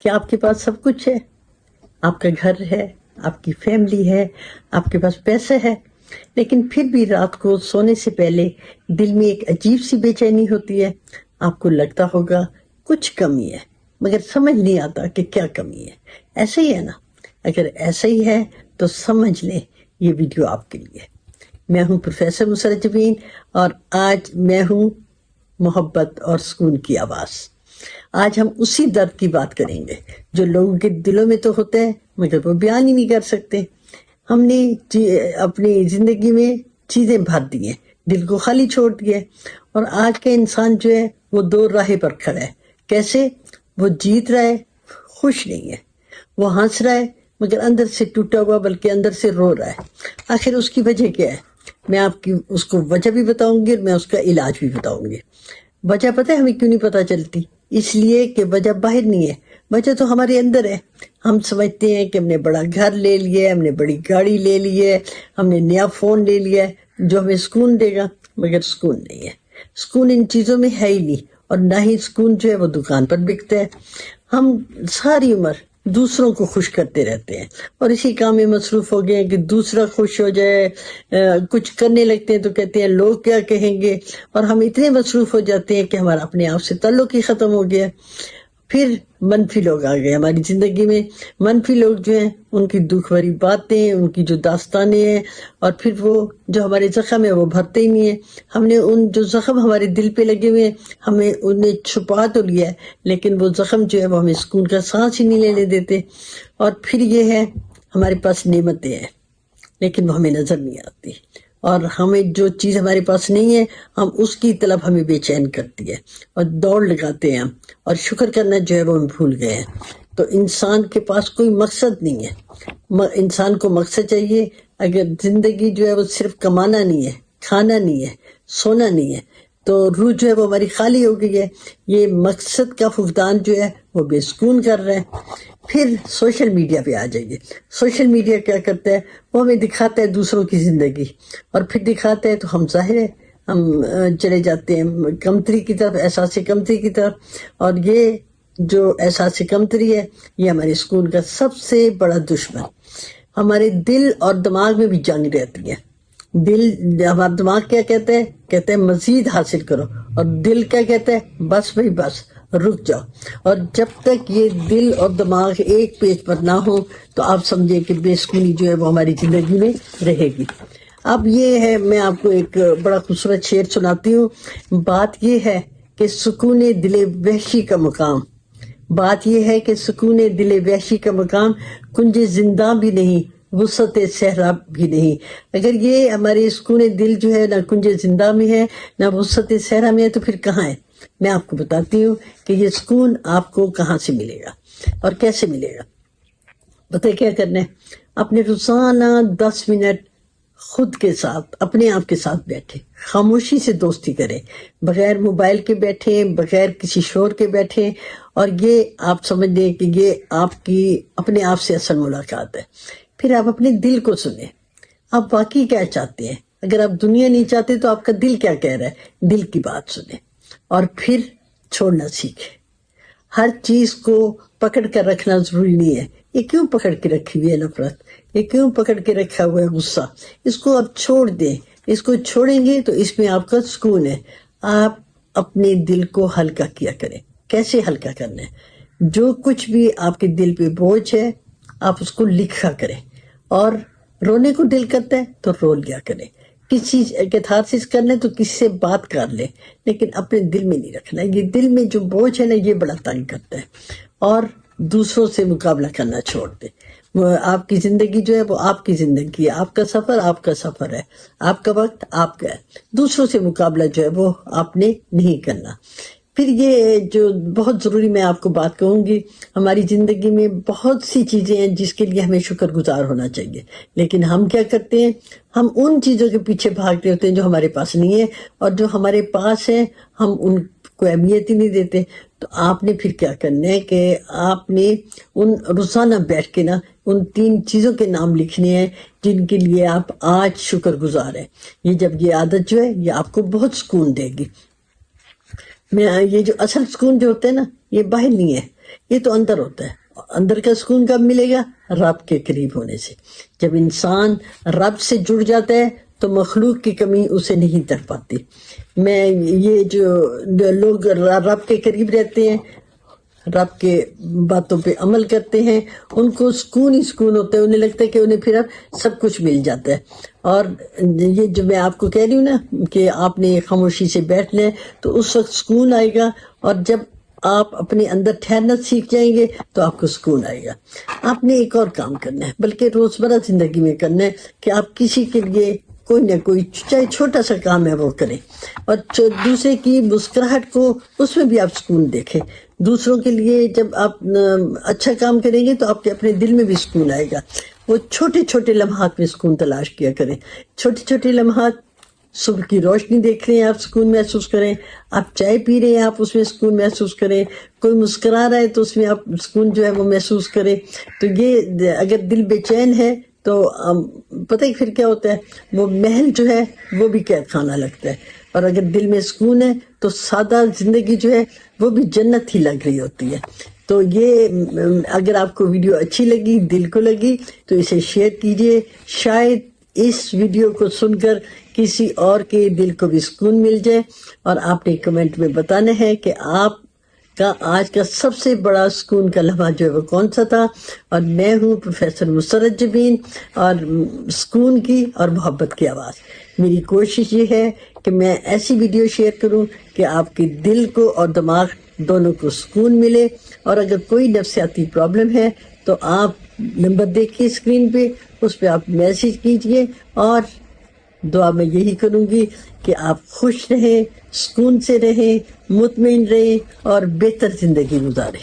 کہ آپ کے پاس سب کچھ ہے، آپ کا گھر ہے، آپ کی فیملی ہے، آپ کے پاس پیسے ہے، لیکن پھر بھی رات کو سونے سے پہلے دل میں ایک عجیب سی بے چینی ہوتی ہے. آپ کو لگتا ہوگا کچھ کمی ہے، مگر سمجھ نہیں آتا کہ کیا کمی ہے. ایسا ہی ہے نا؟ اگر ایسا ہی ہے تو سمجھ لیں یہ ویڈیو آپ کے لیے. میں ہوں پروفیسر مسرت جبین اور آج میں ہوں محبت اور سکون کی آواز. آج ہم اسی درد کی بات کریں گے جو لوگوں کے دلوں میں تو ہوتا ہے مگر وہ بیان ہی نہیں کر سکتے. ہم نے اپنی زندگی میں چیزیں بھر دی ہیں، دل کو خالی چھوڑ دیا، اور آج کا انسان جو ہے وہ دو راہیں پر کھڑا ہے. کیسے؟ وہ جیت رہا ہے، خوش نہیں ہے، وہ ہنس رہا ہے مگر اندر سے ٹوٹا ہوا، بلکہ اندر سے رو رہا ہے. آخر اس کی وجہ کیا ہے؟ میں آپ کی اس کو وجہ بھی بتاؤں گی اور میں اس کا علاج بھی بتاؤں گی. وجہ پتہ ہے ہمیں کیوں نہیں پتہ چلتی؟ اس لیے کہ وجہ باہر نہیں ہے، وجہ تو ہمارے اندر ہے. ہم سمجھتے ہیں کہ ہم نے بڑا گھر لے لیا ہے، ہم نے بڑی گاڑی لے لی ہے، ہم نے نیا فون لے لیا ہے جو ہمیں سکون دے گا، مگر سکون نہیں ہے. سکون ان چیزوں میں ہے ہی نہیں، اور نہ ہی سکون جو ہے وہ دکان پر بکتا ہے. ہم ساری عمر دوسروں کو خوش کرتے رہتے ہیں اور اسی کام میں مصروف ہو گئے ہیں کہ دوسرا خوش ہو جائے. کچھ کرنے لگتے ہیں تو کہتے ہیں لوگ کیا کہیں گے، اور ہم اتنے مصروف ہو جاتے ہیں کہ ہمارا اپنے آپ سے تعلق ہی ختم ہو گیا. پھر منفی لوگ آ گئے ہماری زندگی میں. منفی لوگ جو ہیں ان کی دکھ بھری باتیں، ان کی جو داستانیں ہیں، اور پھر وہ جو ہمارے زخم ہے وہ بھرتے ہی نہیں ہیں. ہم نے ان جو زخم ہمارے دل پہ لگے ہوئے ہیں ہمیں انہیں چھپا تو لیا ہے، لیکن وہ زخم جو ہے وہ ہمیں سکون کا سانس ہی نہیں لینے دیتے. اور پھر یہ ہے ہمارے پاس نعمتیں ہیں لیکن وہ ہمیں نظر نہیں آتی، اور ہمیں جو چیز ہمارے پاس نہیں ہے ہم اس کی طلب ہمیں بے چین کرتی ہے اور دوڑ لگاتے ہیں ہم، اور شکر کرنا جو ہے وہ ہم بھول گئے ہیں. تو انسان کے پاس کوئی مقصد نہیں ہے. انسان کو مقصد چاہیے. اگر زندگی جو ہے وہ صرف کمانا نہیں ہے، کھانا نہیں ہے، سونا نہیں ہے، تو روح جو ہے وہ ہماری خالی ہو گئی ہے. یہ مقصد کا فقدان جو ہے وہ بے سکون کر رہا ہے. پھر سوشل میڈیا پہ آ جائیے. سوشل میڈیا کیا کرتا ہے؟ وہ ہمیں دکھاتا ہے دوسروں کی زندگی، اور پھر دکھاتا ہے تو ہم ظاہر ہے ہم چلے جاتے ہیں کمتری کی طرف، احساس کمتری کی طرف. اور یہ جو احساس کمتری ہے یہ ہمارے سکون کا سب سے بڑا دشمن. ہمارے دل اور دماغ میں بھی جنگ رہتی ہے. ہمارا دماغ کیا کہتا ہے؟ کہتا ہے مزید حاصل کرو، اور دل کیا کہتا ہے؟ بس بھائی بس، رک جاؤ. اور جب تک یہ دل اور دماغ ایک پیج پر نہ ہو تو آپ سمجھیں کہ بے سکونی جو ہے وہ ہماری زندگی میں رہے گی. اب یہ ہے، میں آپ کو ایک بڑا خوبصورت شعر سناتی ہوں. بات یہ ہے کہ سکون دل وحشی کا مقام، بات یہ ہے کہ سکون دل وحشی کا مقام، کنج زندہ بھی نہیں، وسعت صحرا بھی نہیں. اگر یہ ہمارے سکون دل جو ہے نہ کنج زندہ میں ہے نہ وسعت صحرا میں ہے تو پھر کہاں ہے؟ میں آپ کو بتاتی ہوں کہ یہ سکون آپ کو کہاں سے ملے گا اور کیسے ملے گا. پتہ کیا کرنا ہے؟ اپنے روزانہ 10 منٹ خود کے ساتھ، اپنے آپ کے ساتھ بیٹھے، خاموشی سے دوستی کریں، بغیر موبائل کے بیٹھیں، بغیر کسی شور کے بیٹھیں. اور یہ آپ سمجھ لیں کہ یہ آپ کی اپنے آپ سے اصل ملاقات ہے. پھر آپ اپنے دل کو سنیں، آپ واقعی کیا چاہتے ہیں. اگر آپ دنیا نہیں چاہتے تو آپ کا دل کیا کہہ رہا ہے؟ دل کی بات سنیں اور پھر چھوڑنا سیکھیں. ہر چیز کو پکڑ کر رکھنا ضروری نہیں ہے. یہ کیوں پکڑ کے رکھی ہوئی ہے نفرت؟ یہ کیوں پکڑ کے رکھا ہوا ہے غصہ؟ اس کو آپ چھوڑ دیں. اس کو چھوڑیں گے تو اس میں آپ کا سکون ہے. آپ اپنے دل کو ہلکا کیا کریں. کیسے ہلکا کرنا ہے؟ جو کچھ بھی آپ کے دل پہ بوجھ ہے آپ اس کو لکھا کریں، اور رونے کو دل کرتا ہے تو رو لیا کریں. کسی کیتھارسس کرنا ہے تو کسی سے بات کر لیں، لیکن اپنے دل میں نہیں رکھنا. یہ دل میں جو بوجھ ہے نا یہ بڑا تنگ کرتا ہے. اور دوسروں سے مقابلہ کرنا چھوڑ دیں. آپ کی زندگی جو ہے وہ آپ کی زندگی ہے، آپ کا سفر آپ کا سفر ہے، آپ کا وقت آپ کا ہے. دوسروں سے مقابلہ جو ہے وہ آپ نے نہیں کرنا. پھر یہ جو بہت ضروری میں آپ کو بات کہوں گی، ہماری زندگی میں بہت سی چیزیں ہیں جس کے لیے ہمیں شکر گزار ہونا چاہیے، لیکن ہم کیا کرتے ہیں؟ ہم ان چیزوں کے پیچھے بھاگتے ہوتے ہیں جو ہمارے پاس نہیں ہے، اور جو ہمارے پاس ہے ہم ان کو اہمیت ہی نہیں دیتے. تو آپ نے پھر کیا کرنا ہے کہ آپ نے ان روزانہ بیٹھ کے نا ان 3 چیزوں کے نام لکھنے ہیں جن کے لیے آپ آج شکر گزار ہیں. جب یہ عادت جو ہے یہ آپ کو بہت سکون دے گی. یہ جو اصل سکون جو ہوتا ہے نا یہ باہر نہیں ہے، یہ تو اندر ہوتا ہے. اندر کا سکون کب ملے گا؟ رب کے قریب ہونے سے. جب انسان رب سے جڑ جاتا ہے تو مخلوق کی کمی اسے نہیں تڑ پاتی. میں یہ جو لوگ رب کے قریب رہتے ہیں، رب کے باتوں پہ عمل کرتے ہیں، ان کو سکون ہی سکون ہوتا ہے. انہیں لگتا ہے کہ انہیں پھر اب سب کچھ مل جاتا ہے. اور یہ جو میں آپ کو کہہ رہی ہوں نا کہ آپ نے خاموشی سے بیٹھنا ہے تو اس وقت سکون آئے گا. اور جب آپ اپنے اندر ٹھہرنا سیکھ جائیں گے تو آپ کو سکون آئے گا. آپ نے ایک اور کام کرنا ہے، بلکہ روزمرہ زندگی میں کرنا ہے، کہ آپ کسی کے لیے کوئی نہ کوئی چاہے چھوٹا سا کام ہے وہ کریں، اور دوسرے کی مسکراہٹ کو اس میں بھی آپ سکون دیکھیں. دوسروں کے لیے جب آپ اچھا کام کریں گے تو آپ کے اپنے دل میں بھی سکون آئے گا. وہ چھوٹے چھوٹے لمحات میں سکون تلاش کیا کریں. چھوٹے چھوٹے لمحات، صبح کی روشنی دیکھ رہے ہیں آپ سکون محسوس کریں، آپ چائے پی رہے ہیں آپ اس میں سکون محسوس کریں، کوئی مسکرا رہا ہے تو اس میں آپ سکون جو ہے وہ محسوس کریں. تو یہ اگر دل بے چین ہے تو پتہ ہی پھر کیا ہوتا ہے، وہ محل جو ہے وہ بھی قید خانہ لگتا ہے. اور اگر دل میں سکون ہے تو سادہ زندگی جو ہے وہ بھی جنت ہی لگ رہی ہوتی ہے. تو یہ اگر آپ کو ویڈیو اچھی لگی، دل کو لگی، تو اسے شیئر کیجئے. شاید اس ویڈیو کو سن کر کسی اور کے دل کو بھی سکون مل جائے. اور آپ نے کمنٹ میں بتانا ہے کہ آپ کا آج کا سب سے بڑا سکون کا لمحہ جو ہے وہ کون سا تھا. اور میں ہوں پروفیسر مسرت جبین، اور سکون کی اور محبت کی آواز. میری کوشش یہ ہے کہ میں ایسی ویڈیو شیئر کروں کہ آپ کے دل کو اور دماغ دونوں کو سکون ملے. اور اگر کوئی نفسیاتی پرابلم ہے تو آپ نمبر دیکھیے اسکرین پہ، اس پہ آپ میسیج کیجئے. اور دعا میں یہی کروں گی کہ آپ خوش رہیں، سکون سے رہیں، مطمئن رہیں اور بہتر زندگی گزاریں.